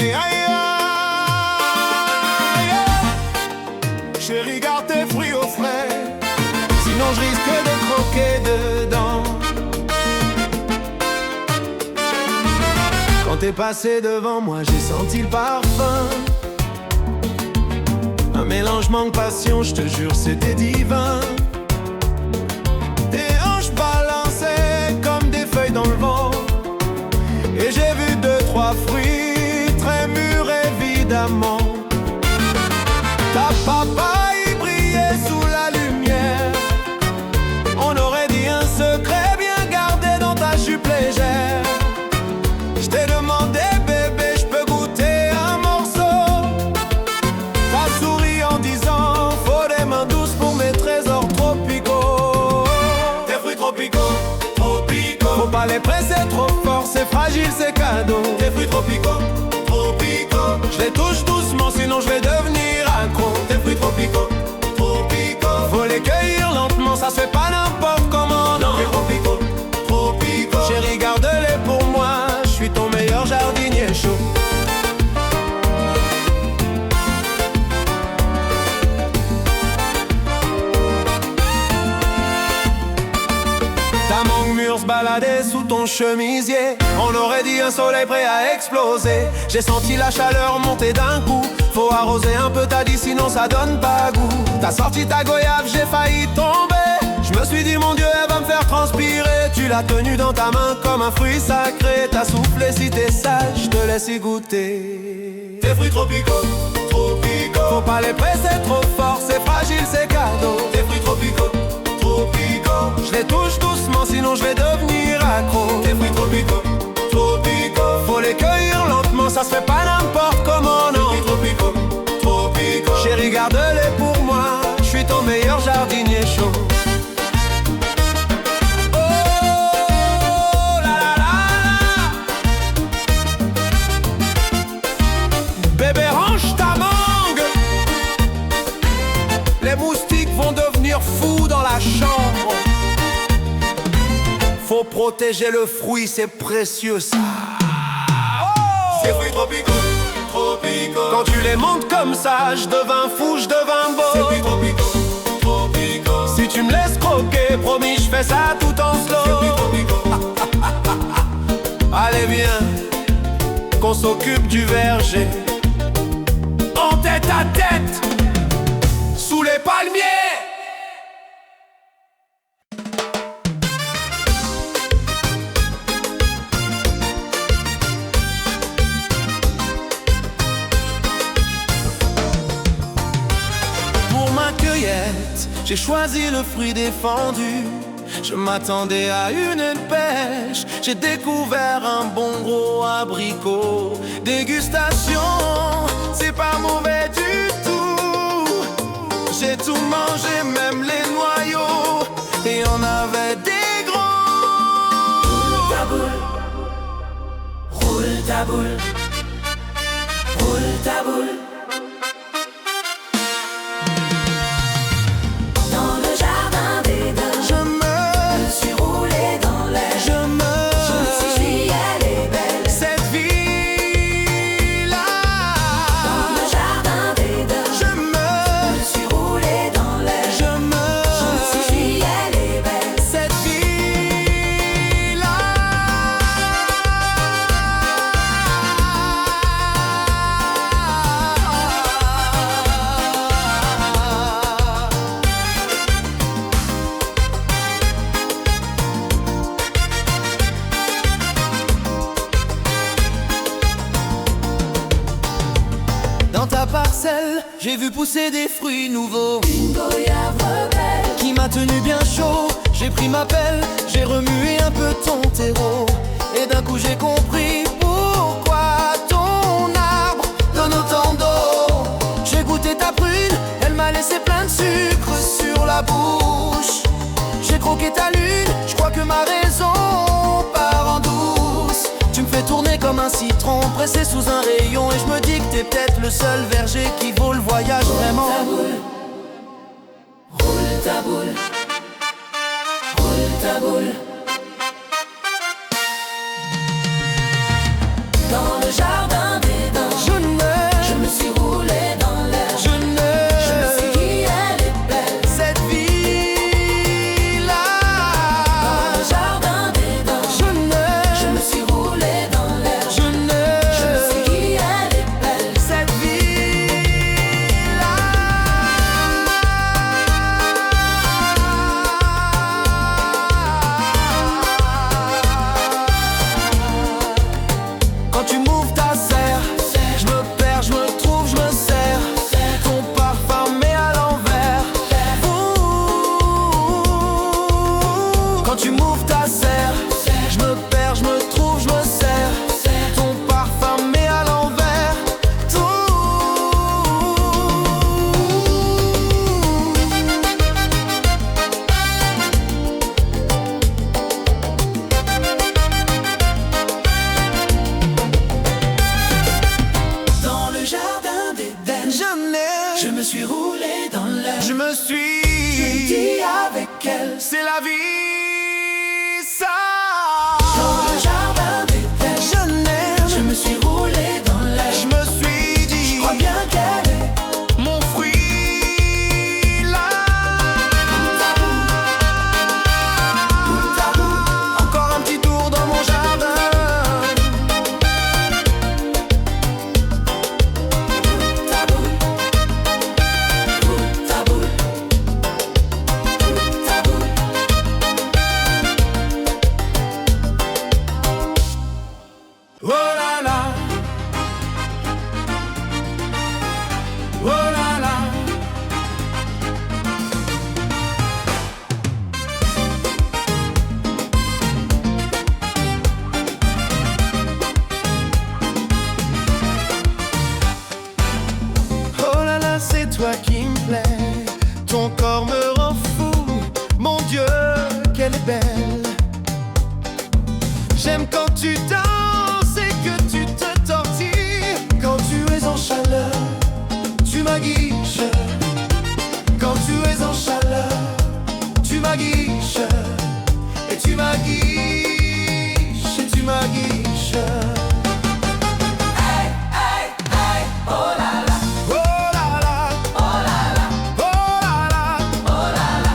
aïe, aïe, aïe. Chérie, garde tes fruits au frais, sinon je risque de croquer dedans. Quand t'es passé devant moi, j'ai senti le parfum. Un mélange manque passion, je te jure, c'était divin. Tes hanches balançaient comme des feuilles dans le vent. Et j'ai vu 2-3 fruits très mûrs évidemment. Ta papaye brillait sous la lumière. On aurait dit un secret bien gardé dans ta jupe légère. Je t'ai demandé bébé, je peux goûter un morceau. T'as souri en disant faut des mains douces pour mes trésors tropicaux. Tes fruits tropicaux, tropicaux. Faut pas les presser trop fort, c'est fragile, c'est cadeau. Tes fruits tropicaux, tropicaux. Je les touche doucement sinon je vais devenir accro. Tes fruits tropicaux, tropicaux. Faut les cueillir lentement, ça se fait pas n'importe comment. Non, tes tropicaux, tropicaux. Chérie, garde-les pour moi, je suis ton meilleur jardinier chaud. Ta mangue mûre se baladait sous ton chemisier. On aurait dit un soleil prêt à exploser. J'ai senti la chaleur monter d'un coup. Faut arroser un peu, t'as dit, sinon ça donne pas goût. T'as sorti ta goyave, j'ai failli tomber. Je me suis dit mon Dieu, elle va me faire transpirer. Tu l'as tenue dans ta main comme un fruit sacré. T'as soufflé, si t'es sage, je te laisse y goûter. Tes fruits tropicaux, tropicaux. Faut pas les presser trop fort, c'est fragile, c'est cadeau. Tes fruits tropicaux, tropicaux. Je les touche doucement, sinon je vais devenir accro. Tes fruits tropicaux, tropicaux. Faut les cueillir lentement, ça se fait pas n'importe comment, non. Tes fruits tropicaux, tropicaux. Chérie, garde-les pour moi, je suis ton meilleur jardinier chaud. Bébé, range ta mangue. Les moustiques vont devenir fous dans la chambre. Faut protéger le fruit, c'est précieux ça. Ces fruits tropicaux, tropicaux. Quand tu les montes comme ça, je devins fou, je devins beau. Ces fruits tropicaux, tropicaux. Si tu me laisses croquer, promis, je fais ça tout en slow. Ces fruits tropicaux. Allez viens, qu'on s'occupe du verger. En tête à tête, sous les palmiers. Pour ma cueillette, j'ai choisi le fruit défendu. Je m'attendais à une pêche, j'ai découvert un bon gros abricot. Dégustation, c'est pas mauvais du tout. J'ai tout mangé, même les noyaux, et on avait des gros. Roule ta boule, roule ta boule, roule ta boule. J'ai vu pousser des fruits nouveaux. Une goyave rebelle qui m'a tenu bien chaud. J'ai pris ma pelle, j'ai remué un peu ton terreau. Et d'un coup j'ai compris pourquoi ton arbre donne autant d'eau. J'ai goûté ta prune, elle m'a laissé plein de sucre sur la bouche. J'ai croqué ta lune, je crois que ma raison part en douce. Tu me fais tourner comme un citron pressé sous un rayon. Et je me dis que t'es peut-être le seul verger qui vaut le voyage vraiment. Roule ta boule, roule ta boule. Dans le jardin d'Éden, me suis. Je dis avec elle, c'est la vie, ça. dans le jardin d'Éden, Je l'aime. je me suis roulé dans l'air. Je me suis dit, Je crois bien qu'elle est mon fruit là. Encore un petit tour dans mon jardin. Oh là là, oh là là. Oh là là, c'est toi qui me plais. Ton corps me rend fou. Mon Dieu, qu'elle est belle. J'aime quand tu danses et que tu te tortilles. Quand tu es en chaleur, tu m'aguiches. Quand tu es en chaleur, tu m'aguiches. Et tu m'aguiches, et tu m'aguiches. hey, hey, hey, oh là là, Oh là là, oh là là, oh là là. oh là là.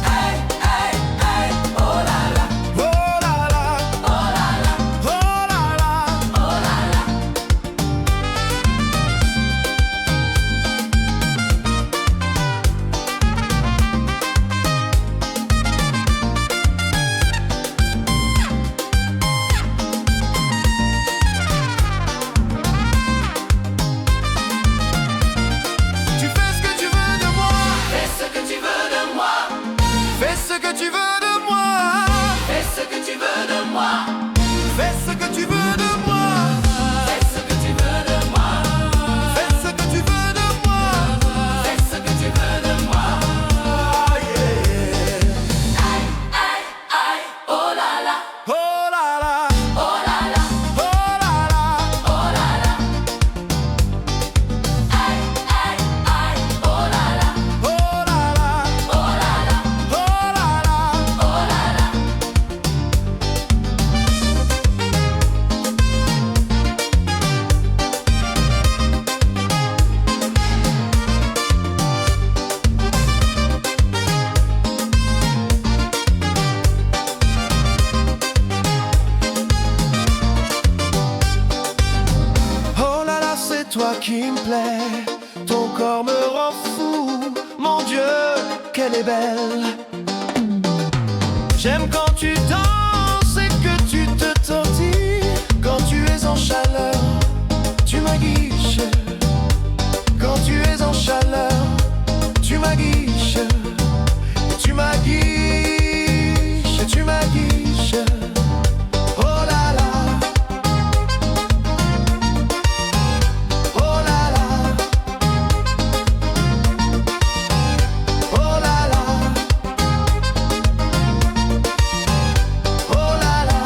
Hey, hey, hey, oh là là, Oh là là, oh là là, oh là là. oh là là. Tu fais ce que tu veux de moi. Fais ce que tu veux de moi, Fais ce que tu veux de moi. fais ce que tu veux de moi, Fais ce que tu veux de moi. fais ce que tu veux de moi, Fais ce que tu veux de moi. fais ce que tu veux de moi. Ah, yeah. Aïe, aïe, aïe, oh là là, Oh là là, oh là là, oh là là. oh là là. Aïe, aïe, aïe, oh là là, Oh là là, oh là là, oh là là. oh là là. Oh là là, c'est toi qui me plais. Ton corps me rend fou. Mon Dieu, qu'elle est belle. J'aime quand tu danses et que tu te tortilles. Quand tu es en chaleur, tu m'aguiches. Quand tu es en chaleur, tu m'aguiches. Tu m'aguiches, tu m'aguiches. Oh là là. Oh là là, oh là là, oh là là.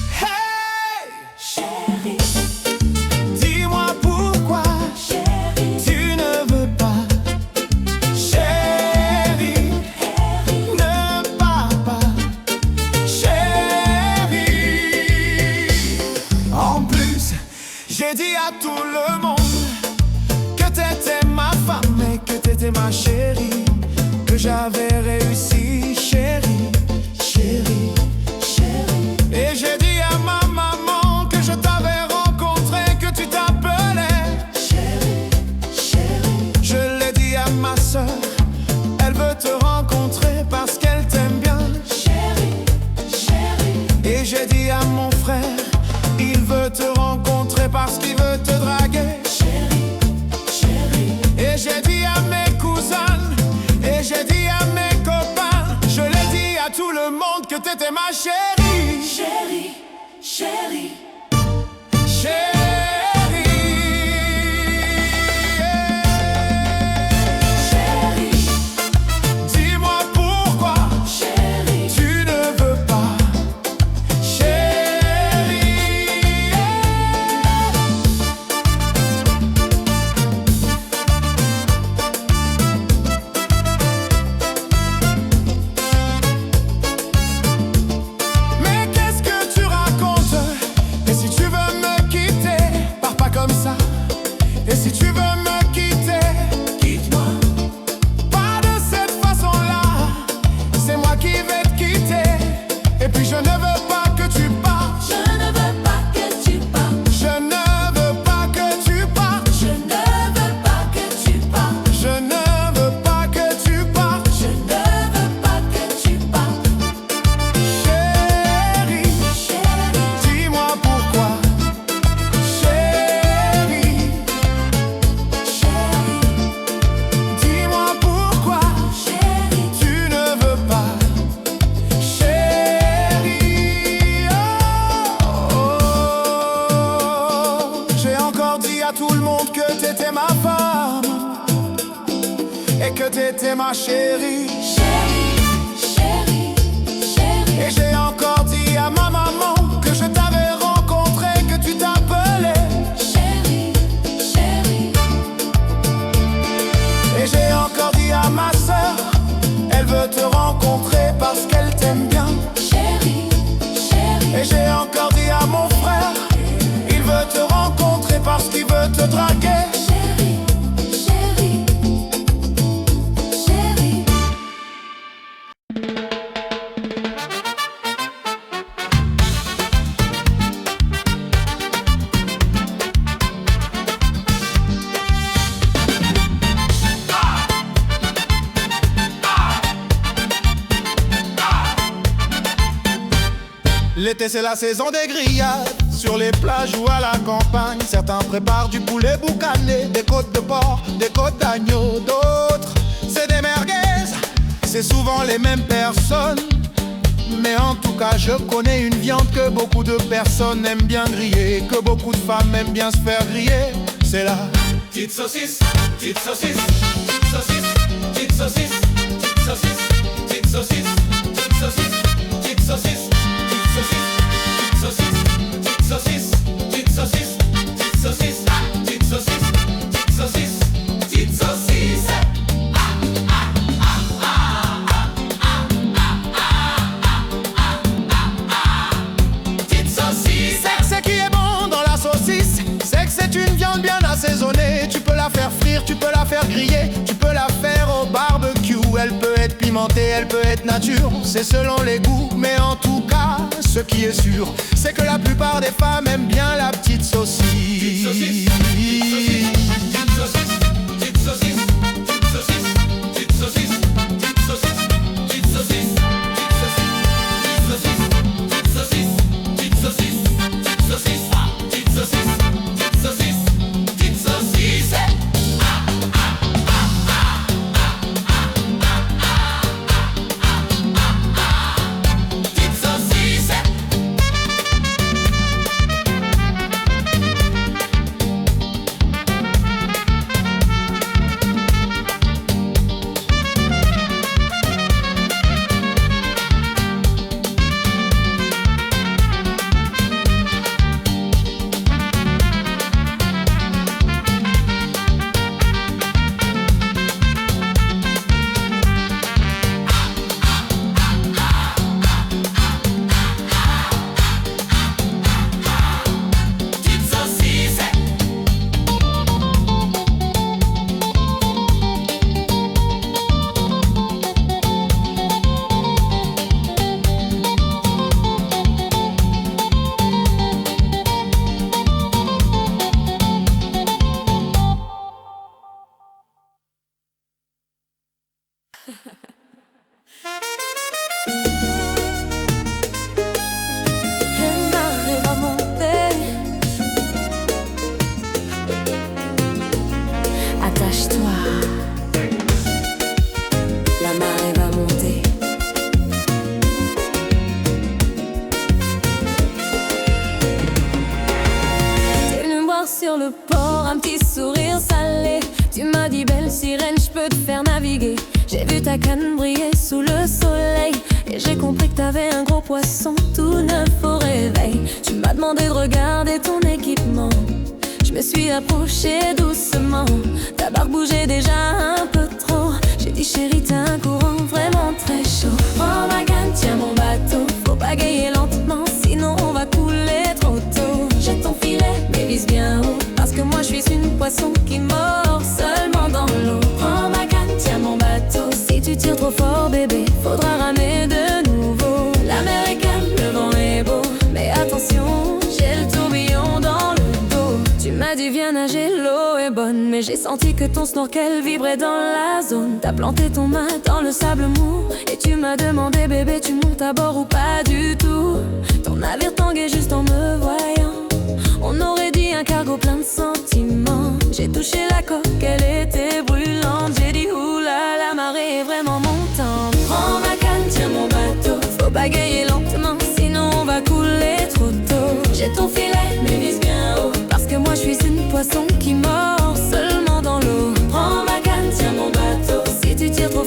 Hey, Chérie, dis-moi pourquoi chérie, tu ne veux pas, chérie, ne pars pas, chérie. En plus, j'ai dit à tout le monde que t'étais ma femme et que t'étais ma chérie, que j'avais réussi, chérie, chérie, chérie. Et j'ai dit à ma maman que je t'avais rencontré, que tu t'appelais chérie, chérie. Je l'ai dit à ma soeur, elle veut te rencontrer parce qu'elle t'aime bien. Chérie, chérie, Et j'ai dit à mon frère, il veut te rencontrer parce qu'il veut te draguer. chérie, chérie, Et j'ai dit à mes cousines, et j'ai dit à mes copains, je l'ai dit à tout le monde que t'étais ma chérie. chérie, chérie. Chérie, c'est ma chérie. Chérie, chérie, chérie. Et j'ai encore dit à ma maman que je t'avais rencontré, que tu t'appelais Chérie, chérie. Et j'ai encore dit à ma sœur, elle veut te rencontrer parce qu'elle t'aime bien. Chérie, chérie. Et j'ai encore dit à mon frère, il veut te rencontrer parce qu'il veut te draguer. Chérie, chérie, chérie. L'été c'est la saison des grillades, sur les plages ou à la campagne. Certains préparent du poulet boucané, des côtes de porc, des côtes d'agneau. D'autres c'est des merguez, c'est souvent les mêmes personnes. Mais en tout cas je connais une viande que beaucoup de personnes aiment bien griller, que beaucoup de femmes aiment bien se faire griller. C'est la petite saucisse, petite saucisse, petite saucisse, petite saucisse, petite saucisse, petite saucisse, petite saucisse, petite saucisse. Tu peux la faire frire, tu peux la faire griller, tu peux la faire au barbecue. Elle peut être pimentée, elle peut être nature, c'est selon les goûts. Mais en tout cas, ce qui est sûr, c'est que la plupart des femmes aiment bien la petite saucisse. Petite saucisse, petite saucisse, petite saucisse, petite saucisse, petite saucisse, petite saucisse, petite saucisse, petite saucisse, petite saucisse, petite saucisse, petite saucisse, petite saucisse, petite saucisse, petite saucisse. La marée va monter. Attache-toi. La marée va monter. T'es venu me voir sur le port, un petit sourire salé. Tu m'as dit belle sirène, je peux te faire naviguer. J'ai vu ta canne briller sous le soleil et j'ai compris que t'avais un gros poisson tout neuf au réveil. Tu m'as demandé de regarder ton équipement. Je me suis approchée doucement. Ta barre bougeait déjà un peu trop. J'ai dit chérie, t'as un courant vraiment très chaud. Prends ma canne, tiens mon bateau. Faut bagayer lentement, sinon on va couler trop tôt. J'ai ton filet, mais vise bien haut, parce que moi je suis une poisson qui mord seulement dans l'eau. Prends ma canne, tiens mon bateau. Si tu tires trop fort bébé, faudra ramer de nouveau. La mer est calme, le vent est beau, mais attention, j'ai le tourbillon dans le dos. Tu m'as dit viens nager, l'eau est bonne, mais j'ai senti que ton snorkel vibrait dans la zone. T'as planté ton mât dans le sable mou et tu m'as demandé bébé, tu montes à bord ou pas du tout. Ton navire tanguait juste en me voyant. On aurait dit un cargo plein de sentiments. J'ai touché la coque, elle était brûlante. J'ai dit oula, la marée est vraiment montante. Prends ma canne, tiens mon bateau. Faut bagayer lentement, sinon on va couler trop tôt. J'ai ton filet, mais vise bien haut, parce que moi je suis une poisson qui mord seulement dans l'eau. Prends ma canne, tiens mon bateau. Si tu tires trop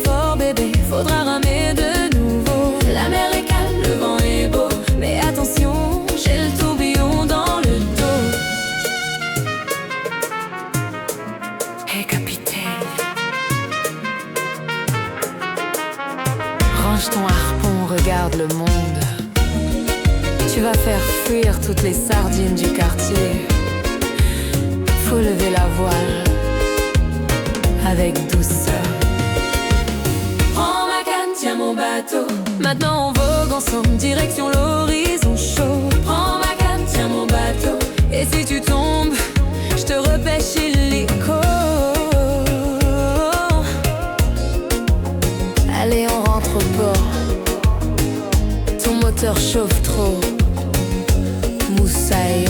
perdre le monde. Tu vas faire fuir toutes les sardines du quartier. Faut lever la voile avec douceur. Prends ma canne, tiens mon bateau. Maintenant on vogue ensemble, direction l'horizon chaud. Prends ma canne, tiens mon bateau. Et si tu tombes, je te repêche illico. Allez, on rentre au port. Ton moteur chauffe trop. Moussaillon.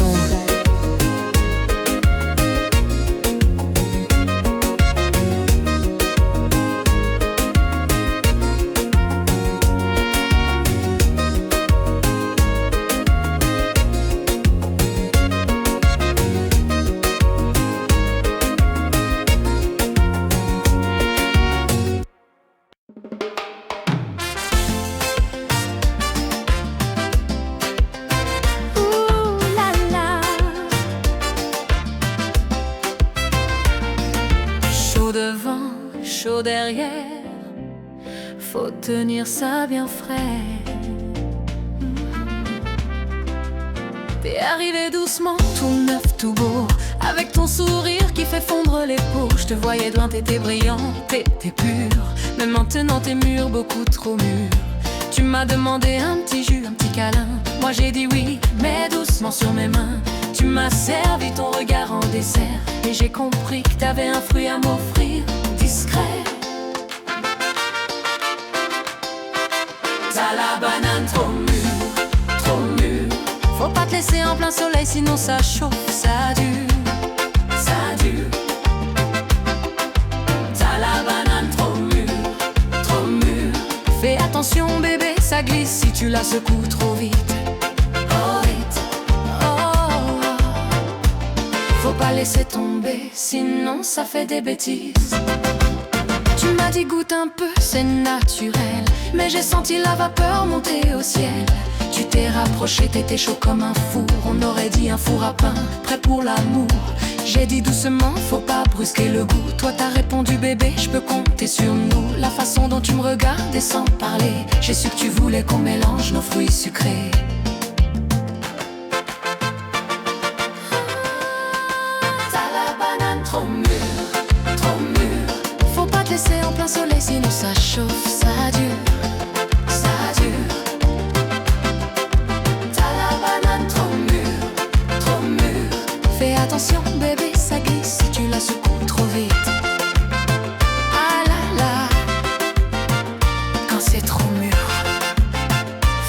Chaud devant, chaud derrière, faut tenir ça bien frais. T'es arrivé doucement, tout neuf, tout beau, avec ton sourire qui fait fondre les peaux. Je te voyais de loin, t'étais brillante, t'étais pure, mais maintenant t'es mûr, beaucoup trop mûr. Tu m'as demandé un petit jus, un petit câlin. Moi j'ai dit oui, mais doucement sur mes mains. Tu m'as servi ton regard en dessert, et j'ai compris que t'avais un fruit à m'offrir, discret. T'as la banane trop mûre, trop mûre. Faut pas te laisser en plein soleil, sinon ça chauffe, ça dure, ça dure. T'as la banane trop mûre, trop mûre. Fais attention bébé, ça glisse si tu la secoues trop vite. Faut pas laisser tomber, sinon ça fait des bêtises. Tu m'as dit goûte un peu, c'est naturel, mais j'ai senti la vapeur monter au ciel. Tu t'es rapproché, t'étais chaud comme un four. On aurait dit un four à pain, prêt pour l'amour. J'ai dit doucement, faut pas brusquer le goût. Toi t'as répondu bébé, je peux compter sur nous. La façon dont tu me regardais sans parler, j'ai su que tu voulais qu'on mélange nos fruits sucrés. Trop mûr, trop mûr. Faut pas te laisser en plein soleil, sinon ça chauffe, ça dure, ça dure. T'as la banane trop mûre, trop mûre. Fais attention bébé, ça glisse si tu la secoues trop vite. Ah là là, quand c'est trop mûr,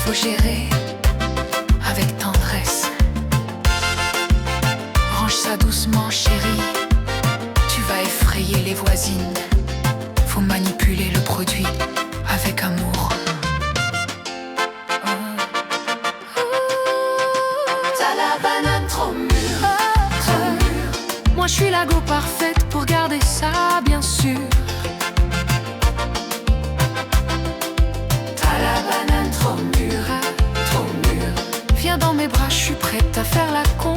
faut gérer avec tendresse. Range ça doucement chérie, effrayer les voisines. Faut manipuler le produit avec amour. T'as la banane trop mûre, trop mûre. Moi je suis la go parfaite pour garder ça bien sûr. T'as la banane trop mûre, trop mûre. Viens dans mes bras, je suis prête à faire la con.